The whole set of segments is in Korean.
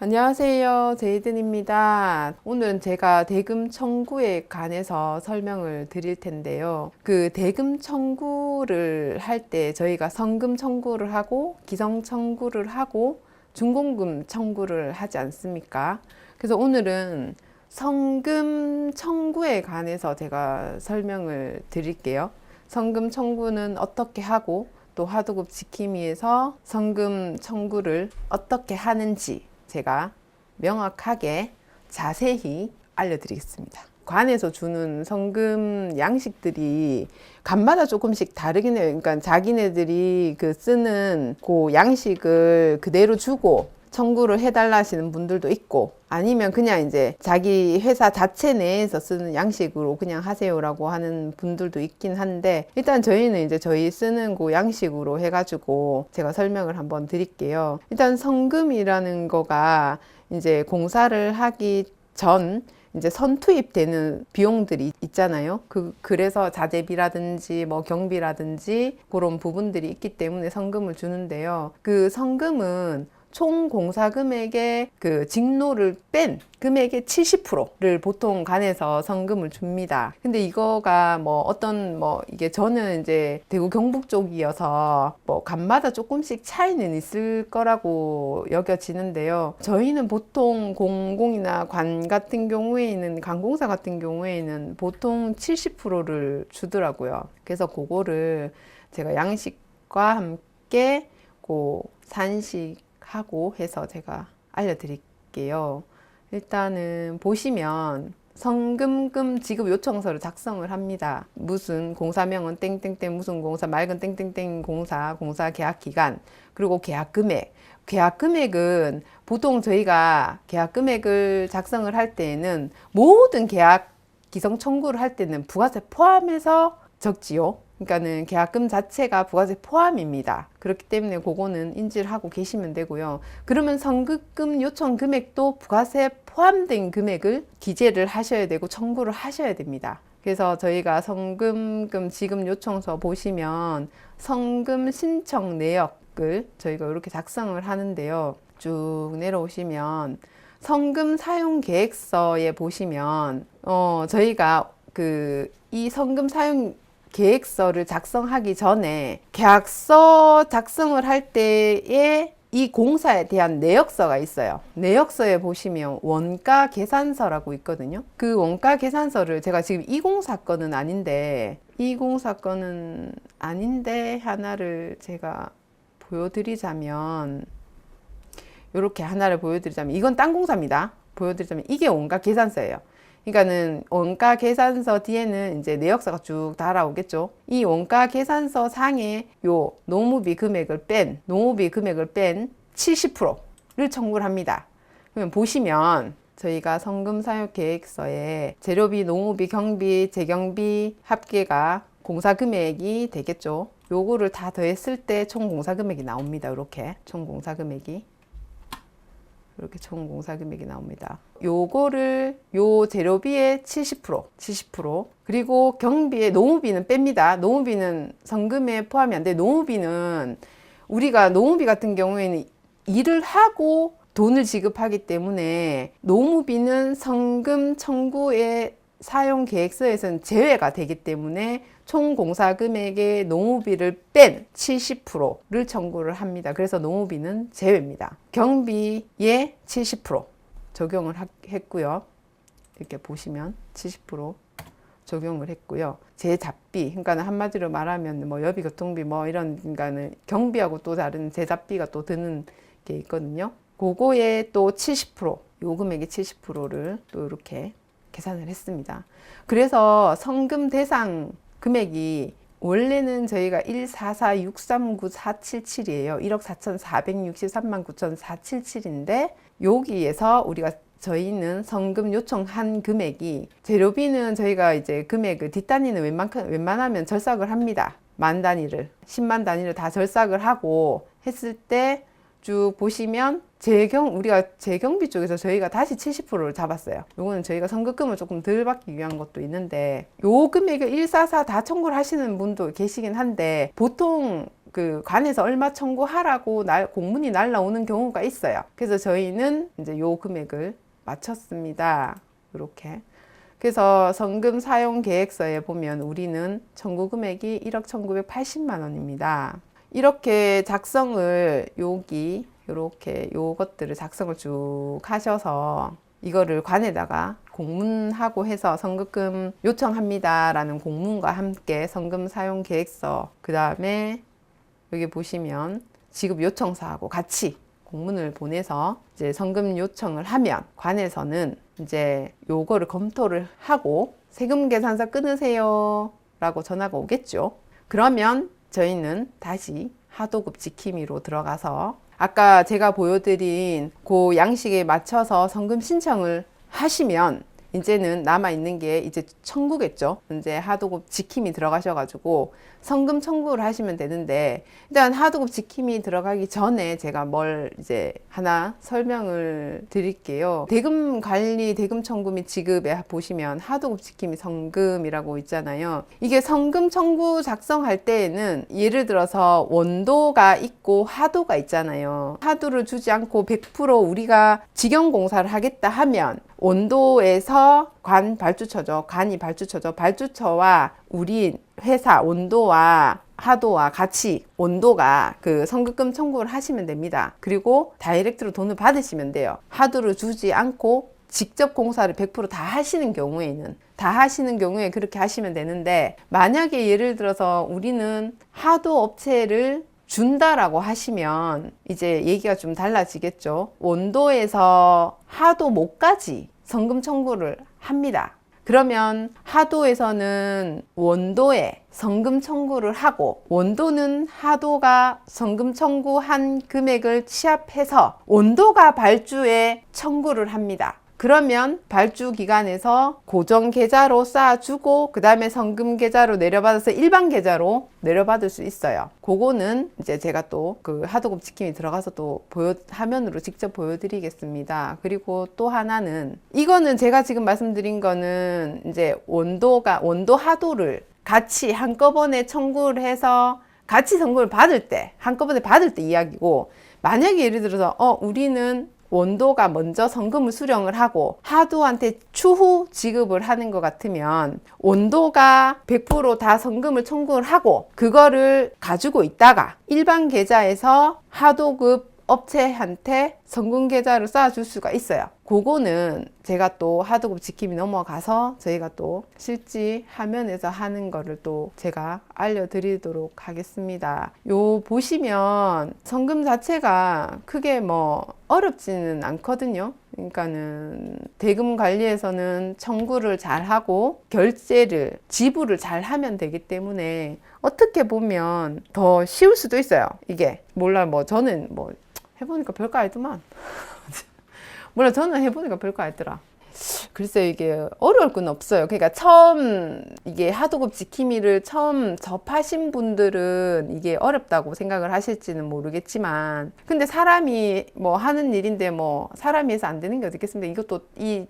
안녕하세요. 제이든입니다. 오늘은 제가 대금 청구에 관해서 설명을 드릴 텐데요. 그 대금 청구를 할 때 저희가 성금 청구를 하고 기성 청구를 하고 준공금 청구를 하지 않습니까? 그래서 오늘은 성금 청구에 관해서 제가 설명을 드릴게요. 성금 청구는 어떻게 하고 또 화두급 지킴이에서 성금 청구를 어떻게 하는지 제가 명확하게 자세히 알려드리겠습니다. 관에서 주는 성금 양식들이 간마다 조금씩 다르긴 해요. 그러니까 자기네들이 그 쓰는 그 양식을 그대로 주고 청구를 해달라 하시는 분들도 있고, 아니면 그냥 이제 자기 회사 자체 내에서 쓰는 양식으로 그냥 하세요라고 하는 분들도 있긴 한데, 일단 저희는 이제 저희 쓰는 그 양식으로 해가지고 제가 설명을 한번 드릴게요. 일단 성금이라는 거가 이제 공사를 하기 전 이제 선투입되는 비용들이 있잖아요. 그래서 자재비라든지 뭐 경비라든지 그런 부분들이 있기 때문에 성금을 주는데요. 그 성금은 총 공사 금액의 그 직노를 뺀 금액의 70%를 보통 간에서 성금을 줍니다. 근데 이거가 뭐 어떤 뭐 이게 저는 이제 대구 경북 쪽이어서 뭐 간마다 조금씩 차이는 있을 거라고 여겨지는데요. 저희는 보통 공공이나 관 같은 경우에는 관공사 같은 경우에는 보통 70%를 주더라고요. 그래서 그거를 제가 양식과 함께 그 산식 하고 해서 제가 알려드릴게요. 일단은 보시면 성금금 지급 요청서를 작성을 합니다. 무슨 공사명은 땡땡땡 무슨 공사 맑은 땡땡땡 공사 계약 기간, 그리고 계약 금액. 계약 금액은 보통 저희가 계약 금액을 작성을 할 때에는 모든 계약 기성 청구를 할 때는 부가세 포함해서 적지요. 그러니까는 계약금 자체가 부가세 포함입니다. 그렇기 때문에 그거는 인지를 하고 계시면 되고요. 그러면 성급금 요청 금액도 부가세 포함된 금액을 기재를 하셔야 되고 청구를 하셔야 됩니다. 그래서 저희가 성금금 지급 요청서 보시면 성금 신청 내역을 저희가 이렇게 작성을 하는데요. 쭉 내려오시면 성금 사용 계획서에 보시면 저희가 이 성금 사용 계획서를 작성하기 전에 계약서 작성을 할 때에 이 공사에 대한 내역서가 있어요. 내역서에 보시면 원가 계산서라고 있거든요. 그 원가 계산서를 제가 지금 이 공사 건은 아닌데 하나를 제가 보여드리자면, 이렇게 하나를 보여드리자면, 이건 딴 공사입니다. 보여드리자면 이게 원가 계산서예요. 그러니까는 원가 계산서 뒤에는 이제 내역서가 쭉 달아오겠죠. 이 원가 계산서 상에 요 노무비 금액을 뺀 70%를 청구를 합니다. 그러면 보시면 저희가 성금 사용 계획서에 재료비, 노무비, 경비, 재경비 합계가 공사 금액이 되겠죠. 요거를 다 더했을 때 총 공사 금액이 나옵니다. 이렇게 총 공사 금액이 나옵니다. 요거를 요 재료비의 70% 그리고 경비의 노무비는 뺍니다. 노무비는 성금에 포함이 안 돼. 노무비는 우리가 노무비 같은 경우에는 일을 하고 돈을 지급하기 때문에 노무비는 성금 청구의 사용 계획서에서는 제외가 되기 때문에 총 공사 금액의 노무비를 뺀 70%를 청구를 합니다. 그래서 노무비는 제외입니다. 경비에 70% 적용을 했고요. 이렇게 보시면 70% 적용을 했고요. 제잡비, 그러니까 한마디로 말하면 뭐 여비, 교통비 뭐 이런, 그러니까는 경비하고 또 다른 제잡비가 또 드는 게 있거든요. 그거에 또 70%, 요 금액의 70%를 또 이렇게 계산을 했습니다. 그래서 성금 대상 금액이 원래는 저희가 144,639,477이에요. 1억 4,463만 9,477인데 여기에서 저희는 성금 요청한 금액이, 재료비는 저희가 이제 금액을 뒷단위는 웬만하면 절삭을 합니다. 만 단위를, 10만 단위를 다 절삭을 하고 했을 때 쭉 보시면 우리가 재경비 쪽에서 저희가 다시 70%를 잡았어요. 요거는 저희가 선급금을 조금 덜 받기 위한 것도 있는데, 요 금액을 144 다 청구를 하시는 분도 계시긴 한데, 보통 그 관에서 얼마 청구하라고 공문이 날라오는 경우가 있어요. 그래서 저희는 이제 요 금액을 맞췄습니다. 이렇게. 그래서 성금 사용 계획서에 보면 우리는 청구 금액이 1억 1,980만 원입니다. 이렇게 작성을 여기 이렇게 요것들을 작성을 쭉 하셔서 이거를 관에다가 공문하고 해서 성급금 요청합니다 라는 공문과 함께 성금 사용 계획서, 그 다음에 여기 보시면 지급 요청서하고 같이 공문을 보내서 이제 성금 요청을 하면 관에서는 이제 요거를 검토를 하고 세금 계산서 끊으세요 라고 전화가 오겠죠. 그러면 저희는 다시 하도급 지킴이로 들어가서 아까 제가 보여드린 그 양식에 맞춰서 성금 신청을 하시면 이제는 남아있는 게 이제 청구겠죠. 이제 하도급 지킴이 들어가셔가지고 성금 청구를 하시면 되는데, 일단 하도급 지킴이 들어가기 전에 제가 뭘 이제 하나 설명을 드릴게요. 대금 관리, 대금 청구 및 지급에 보시면 하도급 지킴이 성금이라고 있잖아요. 이게 성금 청구 작성할 때에는 예를 들어서 원도가 있고 하도가 있잖아요. 하도를 주지 않고 100% 우리가 직영공사를 하겠다 하면 원도에서 관이 발주처죠. 발주처와 우리 회사 원도와 하도와 같이 원도가 그 성급금 청구를 하시면 됩니다. 그리고 다이렉트로 돈을 받으시면 돼요. 하도를 주지 않고 직접 공사를 100% 다 하시는 경우에 그렇게 하시면 되는데, 만약에 예를 들어서 우리는 하도 업체를 준다라고 하시면 이제 얘기가 좀 달라지겠죠. 원도에서 하도목까지 성금 청구를 합니다. 그러면 하도에서는 원도에 성금 청구를 하고, 원도는 하도가 성금 청구한 금액을 취합해서 원도가 발주에 청구를 합니다. 그러면 발주 기간에서 고정 계좌로 쌓아주고 그 다음에 성금 계좌로 내려받아서 일반 계좌로 내려받을 수 있어요. 그거는 이제 제가 또 그 하도급 지킴이 들어가서 또 화면으로 직접 보여드리겠습니다. 그리고 또 하나는, 이거는 제가 지금 말씀드린 거는 이제 원도 하도를 같이 한꺼번에 청구를 해서 같이 성금을 한꺼번에 받을 때 이야기고, 만약에 예를 들어서 우리는 원도가 먼저 성금을 수령을 하고 하도한테 추후 지급을 하는 것 같으면 원도가 100% 성금을 청구를 하고 그거를 가지고 있다가 일반 계좌에서 하도급 업체한테 성금 계좌를 쌓아줄 수가 있어요. 그거는 제가 또 하도급 지킴이 넘어가서 저희가 또 실지 화면에서 하는 거를 또 제가 알려드리도록 하겠습니다. 요 보시면 성금 자체가 크게 뭐 어렵지는 않거든요. 그러니까는 대금 관리에서는 청구를 잘 하고 지불을 잘 하면 되기 때문에 어떻게 보면 더 쉬울 수도 있어요. 이게 저는 해보니까 별거 아니더만. 저는 해보니까 별거 아니더라. 글쎄요, 이게 어려울 건 없어요. 그러니까 처음 이게 하도급 지킴이를 처음 접하신 분들은 이게 어렵다고 생각을 하실지는 모르겠지만, 근데 사람이 하는 일인데 사람이 해서 안 되는 게 어디 있겠습니까? 이것도 이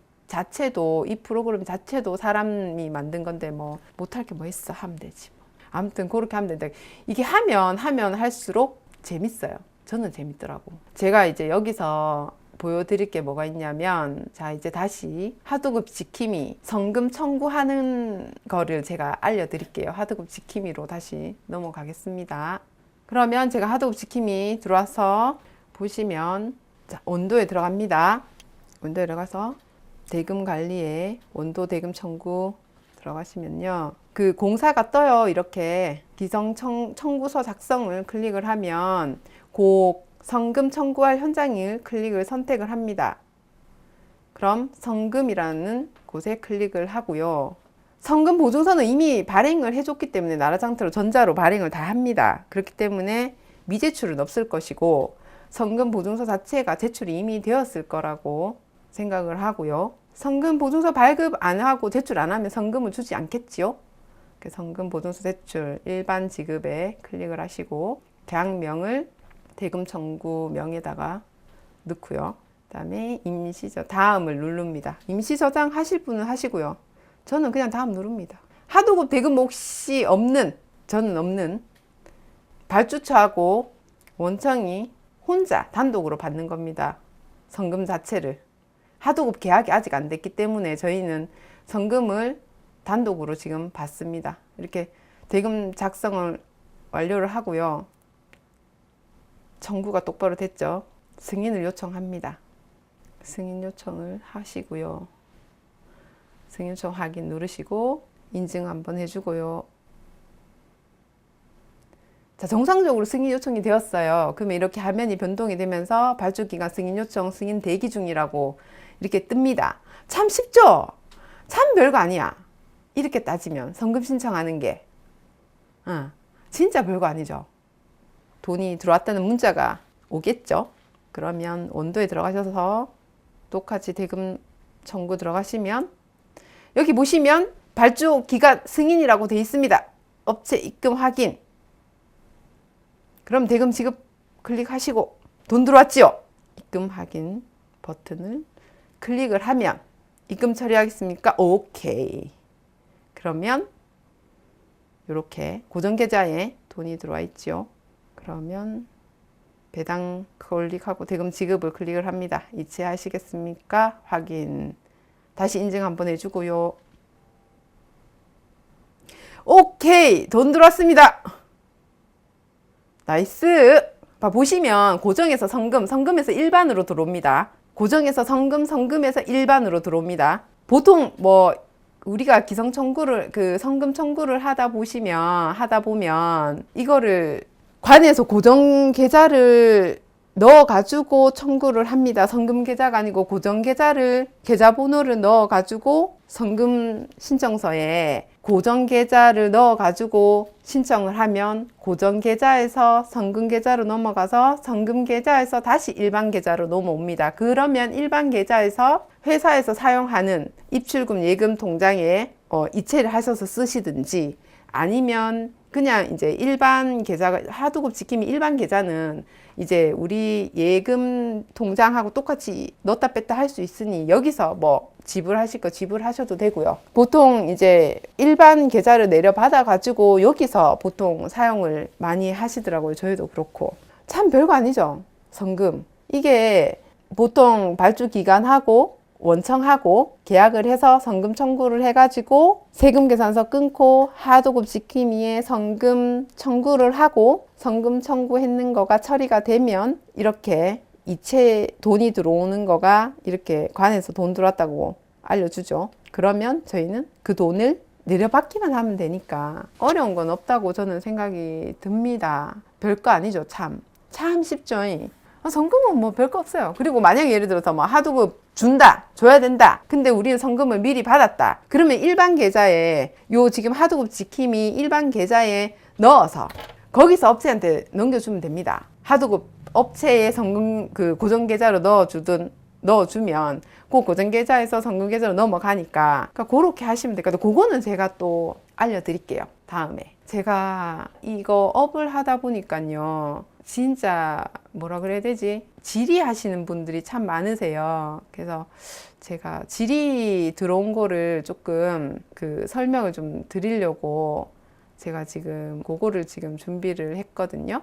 프로그램 자체도 사람이 만든 건데 못할 게 뭐 있어. 하면 되지. 아무튼 그렇게 하면 된다. 이게 하면 할수록 재밌어요. 저는 재밌더라고. 제가 이제 여기서 보여드릴 게 뭐가 있냐면, 자, 이제 다시 하도급 지킴이 성금 청구하는 거를 제가 알려드릴게요. 하도급 지킴이로 다시 넘어가겠습니다. 그러면 제가 하도급 지킴이 들어와서 보시면, 자, 원도에 들어갑니다. 원도에 들어가서 대금 관리에 원도 대금 청구 들어가시면요, 그 공사가 떠요. 이렇게 기성 청구서 작성을 클릭을 하면 성금 청구할 현장일 클릭을 선택을 합니다. 그럼 성금이라는 곳에 클릭을 하고요. 성금 보증서는 이미 발행을 해줬기 때문에 나라장터로 전자로 발행을 다 합니다. 그렇기 때문에 미제출은 없을 것이고 성금 보증서 자체가 제출이 이미 되었을 거라고 생각을 하고요. 성금 보증서 발급 안 하고 제출 안 하면 성금을 주지 않겠지요. 성금 보증서 제출 일반 지급에 클릭을 하시고 계약명을 대금 청구명에다가 넣고요. 그 다음에 다음을 누릅니다. 임시 저장 하실 분은 하시고요. 저는 그냥 다음 누릅니다. 하도급 대금 몫이 저는 없는 발주처하고 원청이 혼자 단독으로 받는 겁니다. 성금 자체를. 하도급 계약이 아직 안 됐기 때문에 저희는 성금을 단독으로 지금 받습니다. 이렇게 대금 작성을 완료를 하고요. 청구가 똑바로 됐죠. 승인을 요청합니다. 승인 요청을 하시고요. 승인 요청 확인 누르시고 인증 한번 해주고요. 자, 정상적으로 승인 요청이 되었어요. 그러면 이렇게 화면이 변동이 되면서 발주기간 승인 요청 승인 대기 중이라고 이렇게 뜹니다. 참 쉽죠? 참 별거 아니야. 이렇게 따지면 성금 신청하는 게 진짜 별거 아니죠. 돈이 들어왔다는 문자가 오겠죠. 그러면 원도에 들어가셔서 똑같이 대금 청구 들어가시면 여기 보시면 발주 기간 승인이라고 되어 있습니다. 업체 입금 확인. 그럼 대금 지급 클릭하시고 돈 들어왔지요? 입금 확인 버튼을 클릭을 하면 입금 처리하겠습니까? 오케이. 그러면 이렇게 고정계좌에 돈이 들어와 있죠. 그러면 배당 클릭하고 대금 지급을 클릭을 합니다. 이체하시겠습니까? 확인. 다시 인증 한번 해주고요. 오케이. 돈 들어왔습니다. 나이스. 보시면 고정에서 성금에서 일반으로 들어옵니다. 고정에서 성금에서 일반으로 들어옵니다. 보통 뭐 우리가 기성 청구를 성금 청구를 하다 보면 이거를 관에서 고정 계좌를 넣어 가지고 청구를 합니다. 성금 계좌가 아니고 고정 계좌 번호를 넣어 가지고 성금 신청서에 고정 계좌를 넣어 가지고 신청을 하면 고정 계좌에서 성금 계좌로 넘어가서 성금 계좌에서 다시 일반 계좌로 넘어옵니다. 그러면 일반 계좌에서 회사에서 사용하는 입출금 예금 통장에 이체를 하셔서 쓰시든지 아니면 그냥 이제 일반 계좌가 하도급 지킴이 일반 계좌는 이제 우리 예금 통장하고 똑같이 넣었다 뺐다 할 수 있으니 여기서 뭐 지불하실 거 지불하셔도 되고요. 보통 이제 일반 계좌를 내려받아 가지고 여기서 보통 사용을 많이 하시더라고요. 저희도 그렇고. 참 별거 아니죠. 성금. 이게 보통 발주 기간하고 원청하고 계약을 해서 성금 청구를 해가지고 세금 계산서 끊고 하도급 지킴이에 성금 청구를 하고 성금 청구했는 거가 처리가 되면 이렇게 이체 돈이 들어오는 거가 이렇게 관에서 돈 들어왔다고 알려주죠. 그러면 저희는 그 돈을 내려받기만 하면 되니까 어려운 건 없다고 저는 생각이 듭니다. 별거 아니죠. 참 쉽죠. 성금은 뭐 별거 없어요. 그리고 만약에 예를 들어서 뭐 하도급 줘야 된다. 근데 우리는 성금을 미리 받았다. 그러면 일반 계좌에 지금 하도급 지킴이 일반 계좌에 넣어서 거기서 업체한테 넘겨주면 됩니다. 하도급 업체에 성금 고정 계좌로 넣어주면 그 고정 계좌에서 성금 계좌로 넘어가니까 그렇게 하시면 될것 같아요. 그거는 제가 또 알려드릴게요. 다음에. 제가 이거 업을 하다 보니까요. 진짜 뭐라 그래야 되지? 질의하시는 분들이 참 많으세요. 그래서 제가 질의 들어온 거를 조금 설명을 좀 드리려고 제가 지금 그거를 지금 준비를 했거든요.